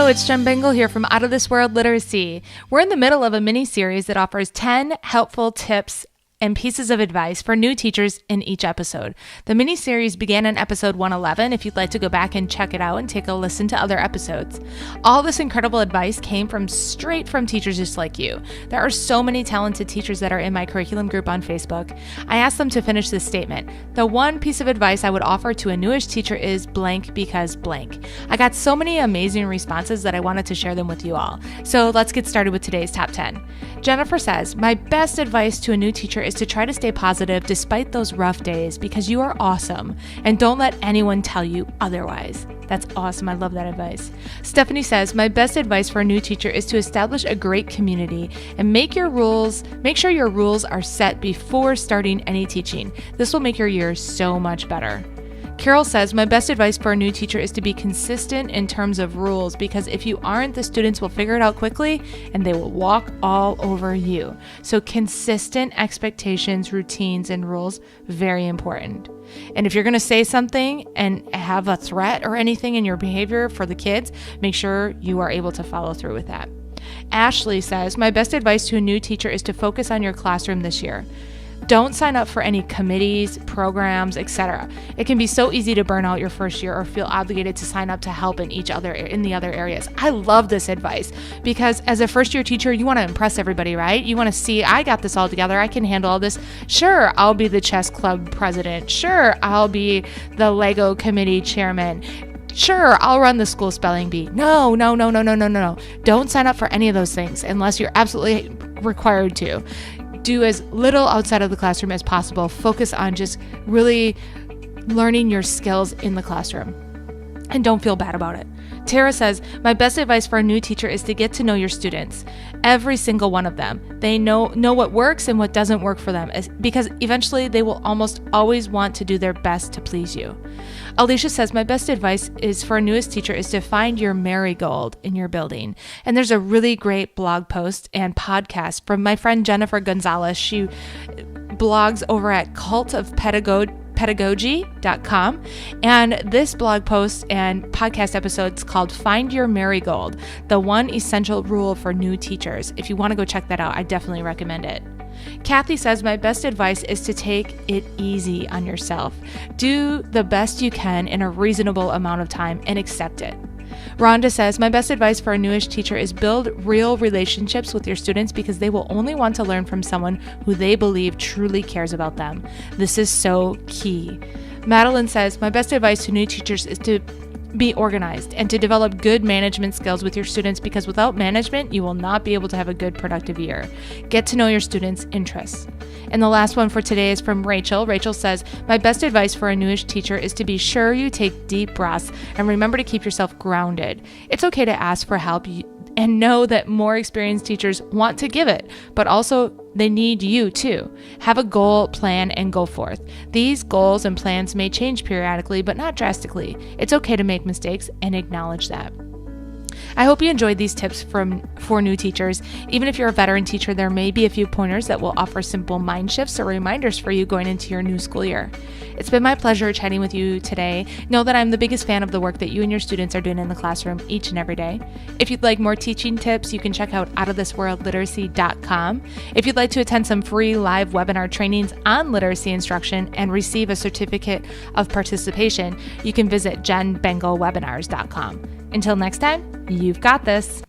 Hello, it's Jen Bengal here from Out of This World Literacy. We're in the middle of a mini-series that offers 10 helpful tips and pieces of advice for new teachers in each episode. The mini-series began in episode 111 if you'd like to go back and check it out and take a listen to other episodes. All this incredible advice came straight from teachers just like you. There are so many talented teachers that are in my curriculum group on Facebook. I asked them to finish this statement. The one piece of advice I would offer to a newish teacher is blank because blank. I got so many amazing responses that I wanted to share them with you all. So let's get started with today's top 10. Jennifer says, my best advice to a new teacher is to try to stay positive despite those rough days because you are awesome and don't let anyone tell you otherwise. That's awesome. I love that advice. Stephanie says, my best advice for a new teacher is to establish a great community and make sure your rules are set before starting any teaching. This will make your year so much better. Carol says, my best advice for a new teacher is to be consistent in terms of rules because if you aren't, the students will figure it out quickly and they will walk all over you. So consistent expectations, routines, and rules, very important. And if you're going to say something and have a threat or anything in your behavior for the kids, make sure you are able to follow through with that. Ashley says, my best advice to a new teacher is to focus on your classroom this year. Don't sign up for any committees, programs, etc. It can be so easy to burn out your first year or feel obligated to sign up to help in the other areas. I love this advice because as a first year teacher, you want to impress everybody, right? You want to see, I got this all together. I can handle all this. Sure, I'll be the chess club president. Sure, I'll be the Lego committee chairman. Sure, I'll run the school spelling bee. No. Don't sign up for any of those things unless you're absolutely required to. Do as little outside of the classroom as possible. Focus on just really learning your skills in the classroom. And don't feel bad about it. Tara says, my best advice for a new teacher is to get to know your students. Every single one of them. They know what works and what doesn't work for them because eventually they will almost always want to do their best to please you. Alicia says, my best advice is for a newest teacher is to find your marigold in your building. And there's a really great blog post and podcast from my friend Jennifer Gonzalez. She blogs over at cultofpedagogy.com. And this blog post and podcast episode is called Find Your Marigold, the one essential rule for new teachers. If you want to go check that out, I definitely recommend it. Kathy says, my best advice is to take it easy on yourself. Do the best you can in a reasonable amount of time and accept it. Rhonda says, my best advice for a newish teacher is build real relationships with your students because they will only want to learn from someone who they believe truly cares about them. This is so key. Madeline says, my best advice to new teachers is to be organized and to develop good management skills with your students because without management, you will not be able to have a good productive year. Get to know your students' interests. And the last one for today is from Rachel. Rachel says, my best advice for a newish teacher is to be sure you take deep breaths and remember to keep yourself grounded. It's okay to ask for help and know that more experienced teachers want to give it, but also they need you too. Have a goal, plan, and go forth. These goals and plans may change periodically, but not drastically. It's okay to make mistakes and acknowledge that. I hope you enjoyed these tips for new teachers. Even if you're a veteran teacher, there may be a few pointers that will offer simple mind shifts or reminders for you going into your new school year. It's been my pleasure chatting with you today. Know that I'm the biggest fan of the work that you and your students are doing in the classroom each and every day. If you'd like more teaching tips, you can check out outofthisworldliteracy.com. If you'd like to attend some free live webinar trainings on literacy instruction and receive a certificate of participation, you can visit jenbengalwebinars.com. Until next time, you've got this.